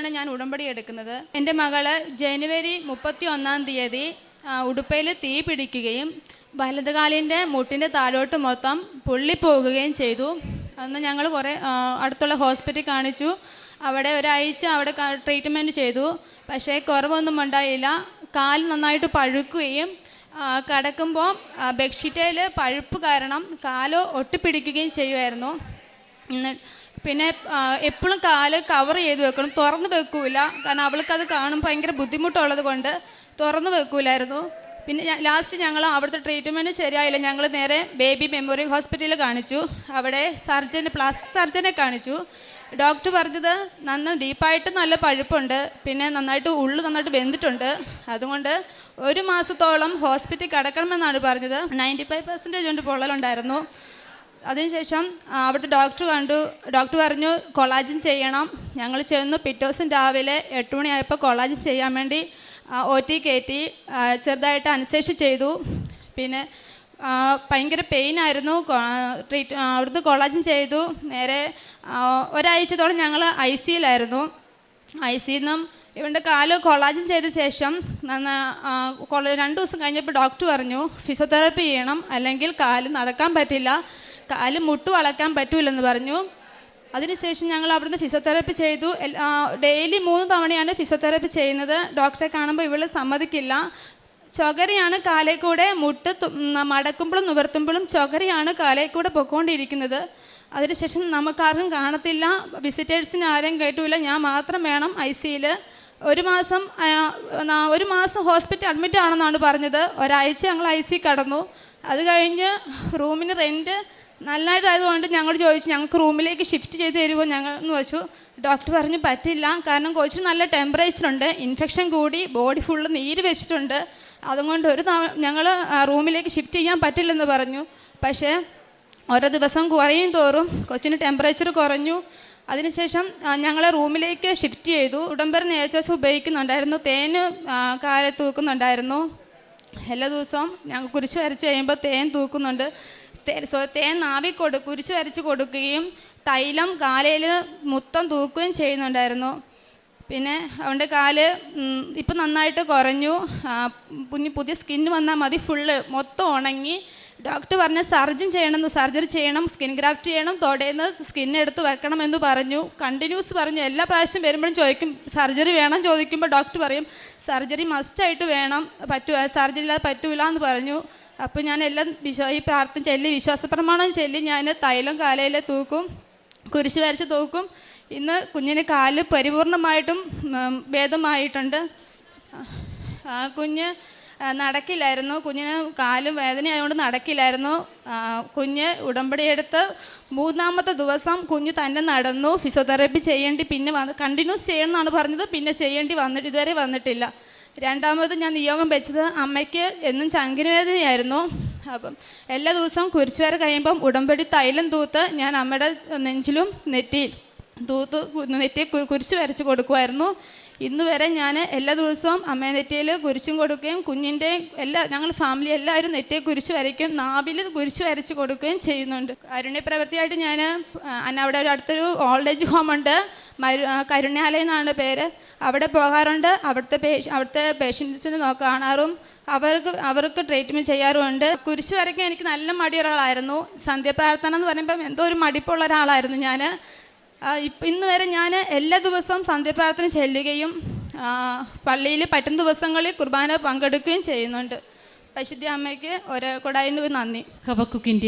ആദ്യമായിട്ടാണ് ഞാൻ ഉടമ്പടി എടുക്കുന്നത്. എൻ്റെ മകള് ജനുവരി 31 ഉടുപ്പയിൽ തീ പിടിക്കുകയും വലതുകാലിൻ്റെ മുട്ടിൻ്റെ താഴോട്ട് മൊത്തം പൊള്ളിപ്പോകുകയും ചെയ്തു. അന്ന് ഞങ്ങൾ കുറേ അടുത്തുള്ള ഹോസ്പിറ്റലിൽ കാണിച്ചു. അവിടെ ഒരാഴ്ച അവിടെ ട്രീറ്റ്മെൻറ്റ് ചെയ്തു. പക്ഷേ കുറവൊന്നും ഉണ്ടായില്ല. കാൽ നന്നായിട്ട് പഴുക്കുകയും കിടക്കുമ്പോൾ ബെഡ്ഷീറ്റിൽ പഴുപ്പ് കാരണം കാല് ഒട്ടിപ്പിടിക്കുകയും ചെയ്യുമായിരുന്നു. പിന്നെ എപ്പോഴും കാല് കവർ ചെയ്ത് വെക്കണം, തുറന്ന് വെക്കൂല. കാരണം അവൾക്കത് കാണുമ്പോൾ ഭയങ്കര ബുദ്ധിമുട്ടുള്ളത് കൊണ്ട് തുറന്ന് വെക്കൂലായിരുന്നു. പിന്നെ ലാസ്റ്റ് ഞങ്ങൾ അവിടുത്തെ ട്രീറ്റ്മെൻറ്റ് ശരിയായില്ല. ഞങ്ങൾ നേരെ ബേബി മെമ്മോറിയൽ ഹോസ്പിറ്റലിൽ കാണിച്ചു. അവിടെ പ്ലാസ്റ്റിക് സർജനെ കാണിച്ചു. ഡോക്ടർ പറഞ്ഞത് ഡീപ്പായിട്ട് നല്ല പഴുപ്പുണ്ട്, പിന്നെ ഉള്ളു നന്നായിട്ട് വെന്തിട്ടുണ്ട്. അതുകൊണ്ട് 1 മാസത്തോളം ഹോസ്പിറ്റലിൽ കിടക്കണമെന്നാണ് പറഞ്ഞത്. 95% കൊണ്ട് പൊള്ളലുണ്ടായിരുന്നു. അതിനുശേഷം അവിടുത്തെ ഡോക്ടർ കണ്ടു. ഡോക്ടർ പറഞ്ഞു കൊളാജൻ ചെയ്യണം. ഞങ്ങൾ ചെന്നു. പിറ്റേ ദിവസം രാവിലെ 8 മണിയായപ്പോൾ കൊളാജൻ ചെയ്യാൻ വേണ്ടി OT കയറ്റി. ചെറുതായിട്ട് അനസ്തേഷ്യ ചെയ്തു. പിന്നെ ഭയങ്കര പെയിനായിരുന്നു. അവിടുന്ന് കൊളാജൻ ചെയ്തു. നേരെ ഒരാഴ്ചത്തോളം ഞങ്ങൾ ICUലായിരുന്നു. ICUയിൽ നിന്നും ഇവൻ്റെ കാല് കൊളാജൻ ചെയ്ത ശേഷം 2 ദിവസം കഴിഞ്ഞപ്പോൾ ഡോക്ടർ പറഞ്ഞു ഫിസിയോതെറാപ്പി ചെയ്യണം, അല്ലെങ്കിൽ കാല് നടക്കാൻ പറ്റില്ല, കാല് മുട്ട് വളയ്ക്കാൻ പറ്റൂലെന്ന് പറഞ്ഞു. അതിനുശേഷം ഞങ്ങൾ അവിടുന്ന് ഫിസിയോതെറാപ്പി ചെയ്തു. ഡെയിലി 3 തവണയാണ് ഫിസിയോതെറാപ്പി ചെയ്യുന്നത്. ഡോക്ടറെ കാണുമ്പോൾ ഇവൾ സമ്മതിക്കില്ല. ചൊകരയാണ് കാലേ കൂടെ, മുട്ട് മടക്കുമ്പോഴും നിവർത്തുമ്പോഴും ചൊകരയാണ് കാലേ കൂടെ പൊയ്ക്കൊണ്ടിരിക്കുന്നത്. അതിനുശേഷം നമുക്കാർക്കും കാണത്തില്ല, വിസിറ്റേഴ്സിന് ആരും കേട്ടില്ല, ഞാൻ മാത്രം വേണം ICUയിൽ. 1 മാസം ഹോസ്പിറ്റൽ അഡ്മിറ്റ് ആണെന്നാണ് പറഞ്ഞത്. ഒരാഴ്ച ഞങ്ങൾ ICU കടന്നു. അത് കഴിഞ്ഞ് റൂമിന് റെൻറ്റ് നല്ലതായതുകൊണ്ട് ഞങ്ങൾ ചോദിച്ചു ഞങ്ങൾക്ക് റൂമിലേക്ക് ഷിഫ്റ്റ് ചെയ്ത് തരുമോ എന്ന് വെച്ചു. ഡോക്ടർ പറഞ്ഞു പറ്റില്ല, കാരണം കൊച്ചിന് നല്ല ടെമ്പറേച്ചറുണ്ട്, ഇൻഫെക്ഷൻ കൂടി, ബോഡി ഫുള്ള് നീര് വെച്ചിട്ടുണ്ട്. അതുകൊണ്ട് ഞങ്ങൾ റൂമിലേക്ക് ഷിഫ്റ്റ് ചെയ്യാൻ പറ്റില്ലെന്ന് പറഞ്ഞു. പക്ഷേ ഓരോ ദിവസം കുറയും തോറും കൊച്ചിന് ടെമ്പറേച്ചർ കുറഞ്ഞു. അതിനുശേഷം ഞങ്ങളെ റൂമിലേക്ക് ഷിഫ്റ്റ് ചെയ്തു. ഉടമ്പടി നേർച്ച ഉപയോഗിക്കുന്നുണ്ടായിരുന്നു. തേൻ കാലെ തൂക്കുന്നുണ്ടായിരുന്നു. എല്ലാ ദിവസവും ഞങ്ങൾ കുരിശ് വരച്ച് കഴിയുമ്പോൾ തേൻ തൂക്കുന്നുണ്ട്. തേൻ കുരിശ് വരച്ച് കൊടുക്കുകയും തൈലം കാലയിൽ മൊത്തം തൂക്കുകയും ചെയ്യുന്നുണ്ടായിരുന്നു. പിന്നെ അവൻ്റെ കാല് ഇപ്പം നന്നായിട്ട് കുറഞ്ഞു. പുതിയ സ്കിന്ന് വന്നാൽ മതി, ഫുള്ള് മൊത്തം ഉണങ്ങി. ഡോക്ടർ പറഞ്ഞ സർജറി ചെയ്യണം, സ്കിൻ ഗ്രാഫ്റ്റ് ചെയ്യണം, തൊടേന്ന് സ്കിന്നെടുത്ത് വെക്കണം എന്ന് പറഞ്ഞു. കണ്ടിന്യൂസ് പറഞ്ഞു. എല്ലാ പ്രാവശ്യം വരുമ്പോഴും ചോദിക്കും സർജറി വേണം. ചോദിക്കുമ്പോൾ ഡോക്ടർ പറയും സർജറി മസ്റ്റായിട്ട് വേണം, സർജറി ഇല്ലാതെ പറ്റൂല എന്ന് പറഞ്ഞു. അപ്പോൾ ഞാൻ എല്ലാം ഈ പ്രാർത്ഥന ചൊല്ലി, വിശ്വാസപ്രമാണം ചൊല്ലി ഞാൻ തൈലം കാലയിൽ തൂക്കും, കുരിശ് വരച്ച് തൂക്കും. ഇന്ന് കുഞ്ഞിന് കാല് പരിപൂർണമായിട്ടും ഭേദമായിട്ടുണ്ട്. കുഞ്ഞ് നടക്കില്ലായിരുന്നു. കുഞ്ഞിന് കാല് വേദനയായതുകൊണ്ട് നടക്കില്ലായിരുന്നു. കുഞ്ഞ് ഉടമ്പടി എടുത്ത് 3-ാമത്തെ ദിവസം കുഞ്ഞ് തന്നെ നടന്നു. ഫിസിയോതെറാപ്പി ചെയ്യേണ്ടി പിന്നെ കണ്ടിന്യൂസ് ചെയ്യണമെന്നാണ് പറഞ്ഞത്. പിന്നെ ഇതുവരെ വന്നിട്ടില്ല. 2ാമത് ഞാൻ നിയോഗം വെച്ചത് അമ്മയ്ക്ക് എന്നും ചങ്കിന് വേദനയായിരുന്നു. അപ്പം എല്ലാ ദിവസവും കുരിശ് വര കഴിയുമ്പം ഉടമ്പടി തൈലം തൂത്ത് ഞാൻ അമ്മയുടെ നെഞ്ചിലും നെറ്റിയിൽ കുരിശ് വരച്ച് കൊടുക്കുമായിരുന്നു. ഇന്ന് വരെ ഞാൻ എല്ലാ ദിവസവും അമ്മ നെറ്റിയിൽ കുരിശും കൊടുക്കുകയും കുഞ്ഞിൻ്റെ ഞങ്ങൾ ഫാമിലി എല്ലാവരും നെറ്റിയെ കുരിശ് വരയ്ക്കും, നാവിൽ കുരിശ് വരച്ച് കൊടുക്കുകയും ചെയ്യുന്നുണ്ട്. കാരുണ്യ പ്രവൃത്തിയായിട്ട് ഞാൻ അവിടെ അടുത്തൊരു ഓൾഡ് ഏജ് ഹോമുണ്ട്, കരുണ്യാലയം എന്നാണ് പേര്. അവിടെ പോകാറുണ്ട്. അവിടുത്തെ പേഷ്യൻസിനെ കാണാറും അവർക്ക് ട്രീറ്റ്മെൻറ്റ് ചെയ്യാറുമുണ്ട്. കുരിശ് വരയ്ക്കാൻ എനിക്ക് നല്ല മടിയൊരാളായിരുന്നു. സന്ധ്യാപ്രാർത്ഥന എന്ന് പറയുമ്പം എന്തോ ഒരു മടിപ്പുള്ള ഒരാളായിരുന്നു ഞാൻ. ഇന്ന് വരെ ഞാൻ എല്ലാ ദിവസവും സന്ധ്യാപ്രാർത്ഥന ചെല്ലുകയും പള്ളിയിൽ പറ്റുന്ന ദിവസങ്ങളിൽ കുർബാന പങ്കെടുക്കുകയും ചെയ്യുന്നുണ്ട്. പരിശുദ്ധ അമ്മയ്ക്ക് ഒരേ കൂടായിന് നന്ദി. ഹബക്കുക്കിൻ്റെ